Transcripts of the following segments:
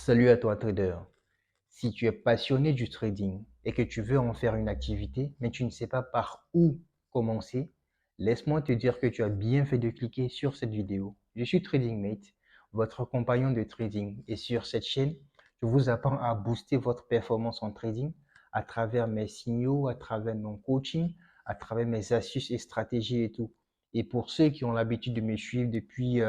Salut à toi trader. Si tu es passionné du trading et que tu veux en faire une activité, mais tu ne sais pas par où commencer, laisse-moi te dire que tu as bien fait de cliquer sur cette vidéo. Je suis TradingMate, votre compagnon de trading, et sur cette chaîne, je vous apprends à booster votre performance en trading à travers mes signaux, à travers mon coaching, à travers mes astuces et stratégies et tout. Et pour ceux qui ont l'habitude de me suivre depuis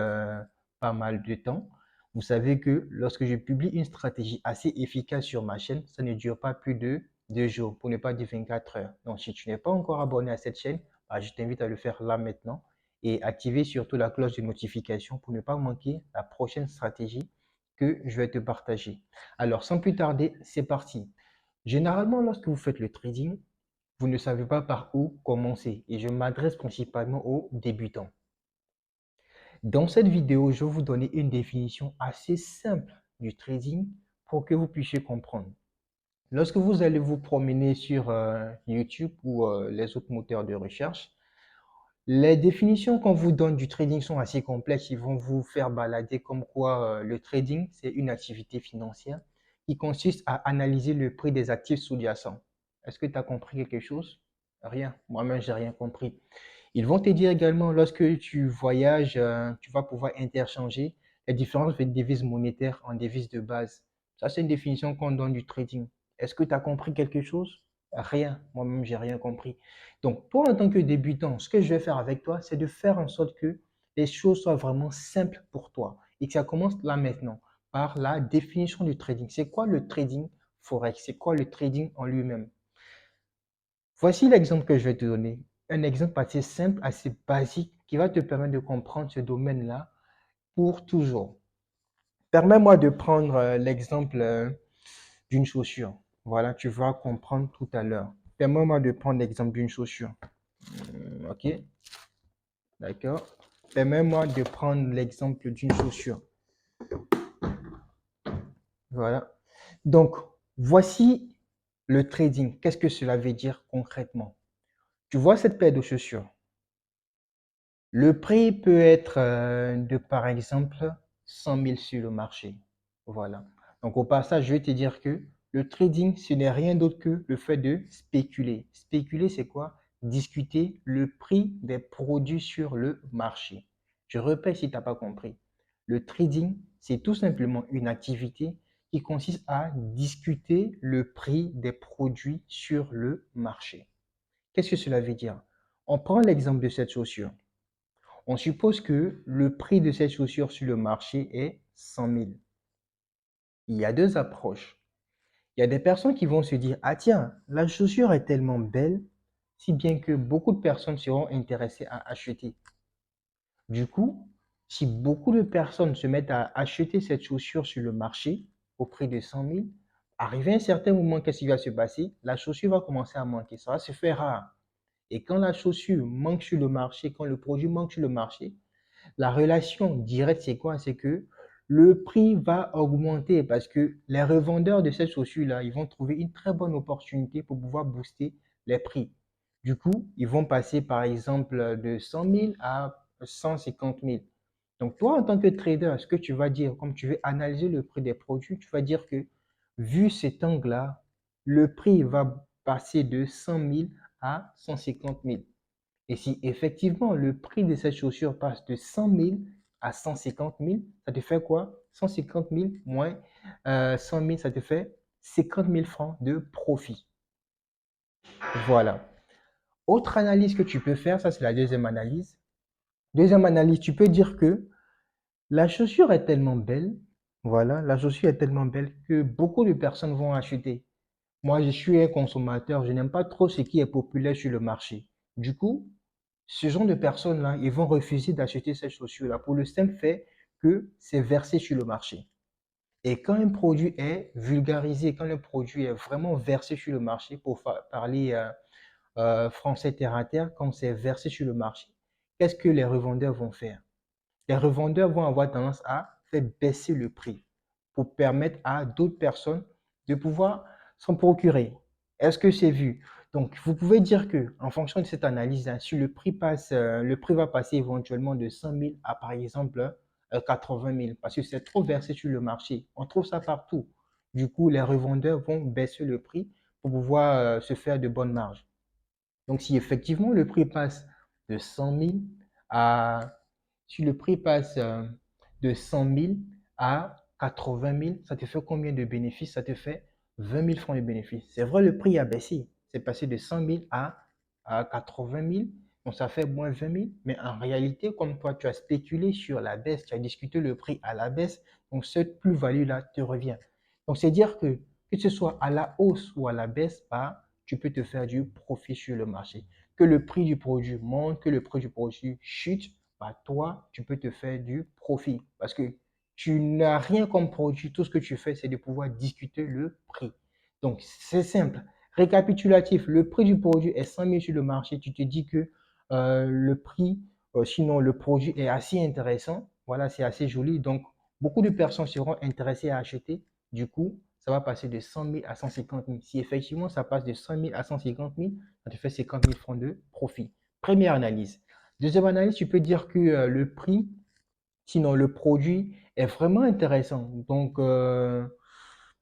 pas mal de temps, vous savez que lorsque je publie une stratégie assez efficace sur ma chaîne, ça ne dure pas plus de 2 jours, pour ne pas dire 24 heures. Donc, si tu n'es pas encore abonné à cette chaîne, bah, je t'invite à le faire là maintenant et activer surtout la cloche de notification pour ne pas manquer la prochaine stratégie que je vais te partager. Alors, sans plus tarder, c'est parti. Généralement, lorsque vous faites le trading, vous ne savez pas par où commencer et je m'adresse principalement aux débutants. Dans cette vidéo, je vais vous donner une définition assez simple du trading pour que vous puissiez comprendre. Lorsque vous allez vous promener sur YouTube ou les autres moteurs de recherche, les définitions qu'on vous donne du trading sont assez complexes. Ils vont vous faire balader comme quoi le trading, c'est une activité financière qui consiste à analyser le prix des actifs sous-jacents. Est-ce que tu as compris quelque chose? Rien. Moi-même, j'ai rien compris. Ils vont te dire également, lorsque tu voyages, tu vas pouvoir interchanger les différentes devises monétaires en devises de base. Ça, c'est une définition qu'on donne du trading. Est-ce que tu as compris quelque chose? Rien. Moi-même, j'ai rien compris. Donc, toi, en tant que débutant, ce que je vais faire avec toi, c'est de faire en sorte que les choses soient vraiment simples pour toi. Et que ça commence là maintenant, par la définition du trading. C'est quoi le trading forex? C'est quoi le trading en lui-même? Voici l'exemple que je vais te donner. Un exemple assez simple, assez basique, qui va te permettre de comprendre ce domaine-là pour toujours. Permets-moi de prendre l'exemple d'une chaussure. Voilà, tu vas comprendre tout à l'heure. Permets-moi de prendre l'exemple d'une chaussure. Ok, d'accord. Permets-moi de prendre l'exemple d'une chaussure. Voilà. Donc, voici le trading. Qu'est-ce que cela veut dire concrètement? Tu vois cette paire de chaussures? Le prix peut être de, par exemple, 100 000 sur le marché. Voilà. Donc, au passage, je vais te dire que le trading, ce n'est rien d'autre que le fait de spéculer. Spéculer, c'est quoi? Discuter le prix des produits sur le marché. Je répète si tu n'as pas compris. Le trading, c'est tout simplement une activité qui consiste à discuter le prix des produits sur le marché. Qu'est-ce que cela veut dire? On prend l'exemple de cette chaussure. On suppose que le prix de cette chaussure sur le marché est 100 000. Il y a deux approches. Il y a des personnes qui vont se dire, ah tiens, la chaussure est tellement belle, si bien que beaucoup de personnes seront intéressées à acheter. Du coup, si beaucoup de personnes se mettent à acheter cette chaussure sur le marché au prix de 100 000, arrivé à un certain moment, qu'est-ce qui va se passer? La chaussure va commencer à manquer, ça va se faire rare. Et quand la chaussure manque sur le marché, quand le produit manque sur le marché, la relation directe, c'est quoi? C'est que le prix va augmenter parce que les revendeurs de cette chaussure-là, ils vont trouver une très bonne opportunité pour pouvoir booster les prix. Du coup, ils vont passer par exemple de 100 000 à 150 000. Donc toi, en tant que trader, ce que tu vas dire, comme tu veux analyser le prix des produits, tu vas dire que vu cet angle-là, le prix va passer de 100 000 à 150 000. Et si effectivement le prix de cette chaussure passe de 100 000 à 150 000, ça te fait quoi? 150 000 moins 100 000, ça te fait 50 000 francs de profit. Voilà. Autre analyse que tu peux faire, ça c'est la deuxième analyse. Deuxième analyse, tu peux dire que la chaussure est tellement belle, voilà, la chaussure est tellement belle que beaucoup de personnes vont acheter. Moi, je suis un consommateur, je n'aime pas trop ce qui est populaire sur le marché. Du coup, ce genre de personnes-là, ils vont refuser d'acheter cette chaussure-là pour le simple fait que c'est versé sur le marché. Et quand un produit est vulgarisé, quand le produit est vraiment versé sur le marché, pour parler français terre à terre, quand c'est versé sur le marché, qu'est-ce que les revendeurs vont faire? Les revendeurs vont avoir tendance à faire baisser le prix pour permettre à d'autres personnes de pouvoir s'en procurer. Est-ce que c'est vu? Donc, vous pouvez dire que, en fonction de cette analyse, si le prix passe, le prix va passer éventuellement de 100 000 à, par exemple, 80 000 parce que c'est trop versé sur le marché. On trouve ça partout. Du coup, les revendeurs vont baisser le prix pour pouvoir se faire de bonnes marges. Donc, si effectivement le prix passe de 100 000 à, si le prix passe de 100 000 à 80 000, ça te fait combien de bénéfices? Ça te fait 20 000 francs de bénéfices. C'est vrai, le prix a baissé. C'est passé de 100 000 à 80 000. Donc, ça fait moins 20 000. Mais en réalité, comme toi, tu as spéculé sur la baisse, tu as discuté le prix à la baisse, donc cette plus-value-là te revient. Donc, c'est dire que ce soit à la hausse ou à la baisse, bah, tu peux te faire du profit sur le marché. Que le prix du produit monte, que le prix du produit chute, bah, toi, tu peux te faire du profit. Parce que tu n'as rien comme produit. Tout ce que tu fais, c'est de pouvoir discuter le prix. Donc, c'est simple. Récapitulatif, le prix du produit est 100 000 sur le marché. Tu te dis que le prix, sinon le produit est assez intéressant. Voilà, c'est assez joli. Donc, beaucoup de personnes seront intéressées à acheter. Du coup, ça va passer de 100 000 à 150 000. Si effectivement ça passe de 100 000 à 150 000, ça te fait 50 000 francs de profit. Première analyse. Deuxième analyse, tu peux dire que le prix, sinon le produit, est vraiment intéressant. Donc,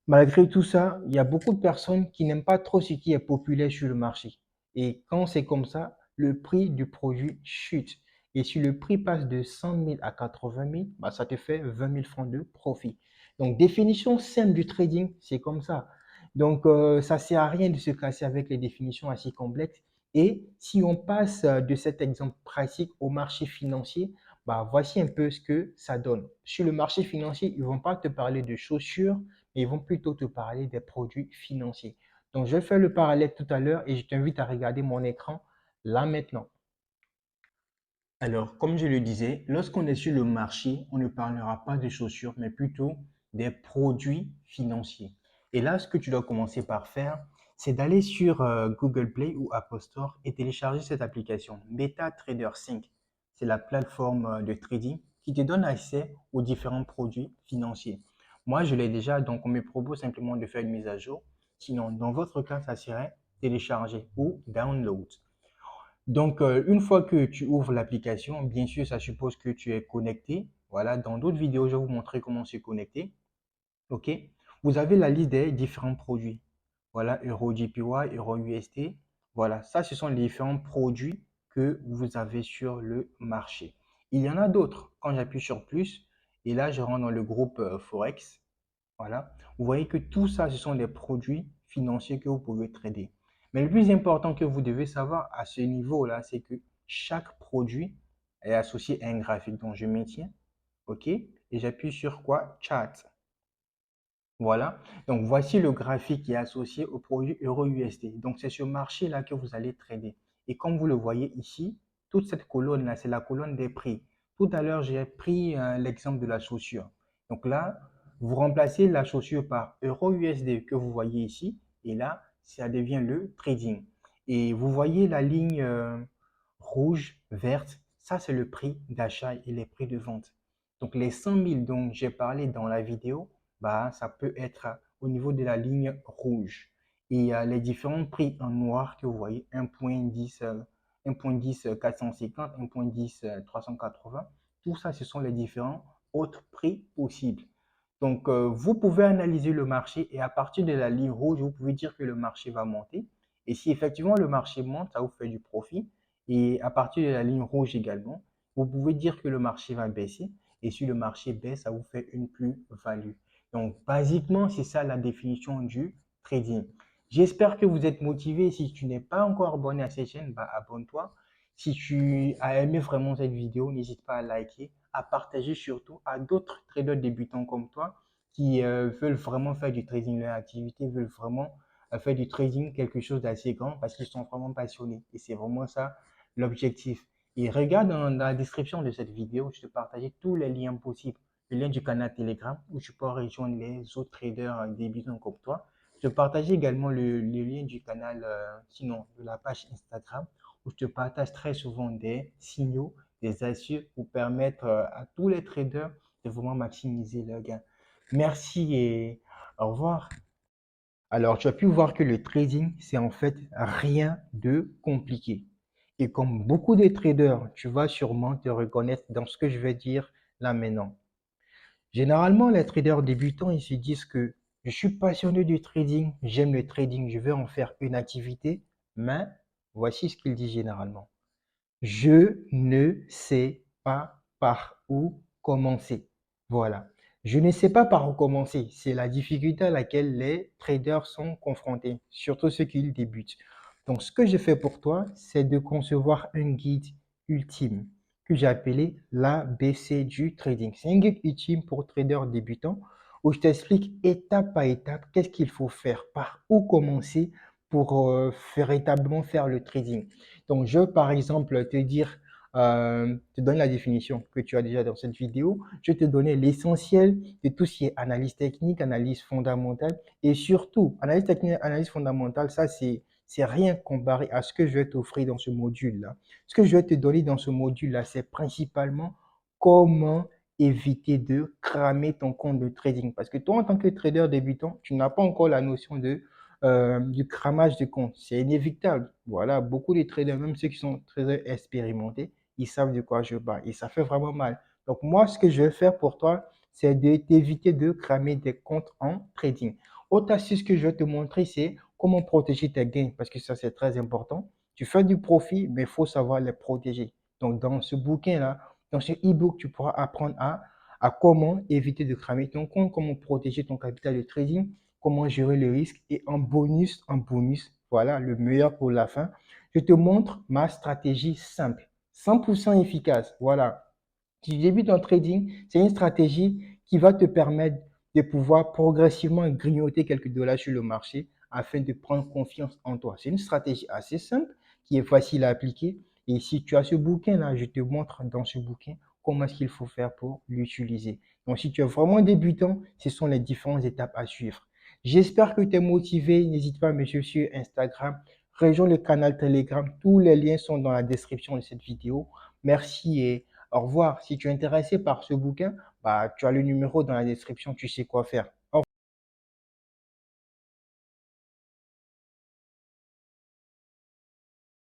malgré tout ça, il y a beaucoup de personnes qui n'aiment pas trop ce qui est populaire sur le marché. Et quand c'est comme ça, le prix du produit chute. Et si le prix passe de 100 000 à 80 000, bah, ça te fait 20 000 francs de profit. Donc, définition simple du trading, c'est comme ça. Donc, ça ne sert à rien de se casser avec les définitions assez complexes. Et si on passe de cet exemple pratique au marché financier, bah, voici un peu ce que ça donne. Sur le marché financier, ils ne vont pas te parler de chaussures, mais ils vont plutôt te parler des produits financiers. Donc, je vais faire le parallèle tout à l'heure et je t'invite à regarder mon écran là maintenant. Alors, comme je le disais, lorsqu'on est sur le marché, on ne parlera pas de chaussures, mais plutôt des produits financiers. Et là, ce que tu dois commencer par faire, c'est d'aller sur Google Play ou Apple Store et télécharger cette application MetaTrader 5. C'est la plateforme de trading qui te donne accès aux différents produits financiers. Moi, je l'ai déjà, donc on me propose simplement de faire une mise à jour. Sinon, dans votre cas, ça serait télécharger ou download. Donc, une fois que tu ouvres l'application, bien sûr, ça suppose que tu es connecté. Voilà, dans d'autres vidéos, je vais vous montrer comment se connecter. OK? Vous avez la liste des différents produits. Voilà, EuroJPY, EuroUSD. Voilà, ça, ce sont les différents produits que vous avez sur le marché. Il y en a d'autres. Quand j'appuie sur plus, et là, je rentre dans le groupe Forex. Voilà. Vous voyez que tout ça, ce sont des produits financiers que vous pouvez trader. Mais le plus important que vous devez savoir à ce niveau-là, c'est que chaque produit est associé à un graphique. Donc, je maintiens. OK? Et j'appuie sur quoi? Chart. Voilà. Donc, voici le graphique qui est associé au produit Euro-USD. Donc, c'est ce marché-là que vous allez trader. Et comme vous le voyez ici, toute cette colonne-là, c'est la colonne des prix. Tout à l'heure, j'ai pris l'exemple de la chaussure. Donc là, vous remplacez la chaussure par Euro-USD que vous voyez ici. Et là, ça devient le trading. Et vous voyez la ligne rouge, verte. Ça, c'est le prix d'achat et les prix de vente. Donc, les 100 000 dont j'ai parlé dans la vidéo, bah, ça peut être au niveau de la ligne rouge. Et les différents prix en noir que vous voyez, 1.10, 1.10 450, 1.10 380, tout ça, ce sont les différents autres prix possibles. Donc, vous pouvez analyser le marché et à partir de la ligne rouge, vous pouvez dire que le marché va monter. Et si effectivement le marché monte, ça vous fait du profit. Et à partir de la ligne rouge également, vous pouvez dire que le marché va baisser. Et si le marché baisse, ça vous fait une plus-value. Donc, basiquement, c'est ça la définition du trading. J'espère que vous êtes motivé. Si tu n'es pas encore abonné à cette chaîne, bah, abonne-toi. Si tu as aimé vraiment cette vidéo, n'hésite pas à liker, à partager surtout à d'autres traders débutants comme toi qui veulent vraiment faire du trading, leur activité, veulent vraiment faire du trading quelque chose d'assez grand parce qu'ils sont vraiment passionnés. Et c'est vraiment ça l'objectif. Et regarde dans la description de cette vidéo, je te partageais tous les liens possibles. Le lien du canal Telegram où tu peux rejoindre les autres traders débutants comme toi. Je te partageais également le lien du canal, sinon de la page Instagram où je te partage très souvent des signaux, des astuces pour permettre à tous les traders de vraiment maximiser leurs gains. Merci et au revoir. Alors, tu as pu voir que le trading, c'est en fait rien de compliqué. Et comme beaucoup de traders, tu vas sûrement te reconnaître dans ce que je vais dire là maintenant. Généralement, les traders débutants, ils se disent que je suis passionné du trading, j'aime le trading, je veux en faire une activité, mais voici ce qu'ils disent généralement. Je ne sais pas par où commencer. Voilà. Je ne sais pas par où commencer. C'est la difficulté à laquelle les traders sont confrontés, surtout ceux qui débutent. Donc, ce que je fais pour toi, c'est de concevoir un guide ultime que j'ai appelé l'ABC du trading. C'est un guide ultime pour traders débutants où je t'explique étape par étape qu'est-ce qu'il faut faire, par où commencer pour véritablement faire le trading. Donc, je vais par exemple te dire, te donner la définition que tu as déjà dans cette vidéo. Je vais te donner l'essentiel de tout ce qui est analyse technique, analyse fondamentale et surtout, analyse technique, analyse fondamentale, ça c'est rien comparé à ce que je vais t'offrir dans ce module-là. Ce que je vais te donner dans ce module-là, c'est principalement comment éviter de cramer ton compte de trading. Parce que toi, en tant que trader débutant, tu n'as pas encore la notion du cramage de compte. C'est inévitable. Voilà, beaucoup de traders, même ceux qui sont très expérimentés, ils savent de quoi je parle et ça fait vraiment mal. Donc moi, ce que je vais faire pour toi, c'est d'éviter de cramer des comptes en trading. Autre astuce que je vais te montrer, c'est comment protéger tes gains parce que ça, c'est très important. Tu fais du profit, mais il faut savoir les protéger. Donc dans ce bouquin-là, dans ce e-book, tu pourras apprendre à comment éviter de cramer ton compte, comment protéger ton capital de trading, comment gérer le risque. Et en bonus, voilà, le meilleur pour la fin, je te montre ma stratégie simple, 100% efficace. Voilà. Si tu débutes en trading, c'est une stratégie qui va te permettre de pouvoir progressivement grignoter quelques dollars sur le marché afin de prendre confiance en toi. C'est une stratégie assez simple qui est facile à appliquer. Et si tu as ce bouquin-là, je te montre dans ce bouquin comment est-ce qu'il faut faire pour l'utiliser. Donc, si tu es vraiment débutant, ce sont les différentes étapes à suivre. J'espère que tu es motivé. N'hésite pas à me suivre sur Instagram. Rejoins le canal Telegram. Tous les liens sont dans la description de cette vidéo. Merci et au revoir. Si tu es intéressé par ce bouquin, bah, tu as le numéro dans la description. Tu sais quoi faire.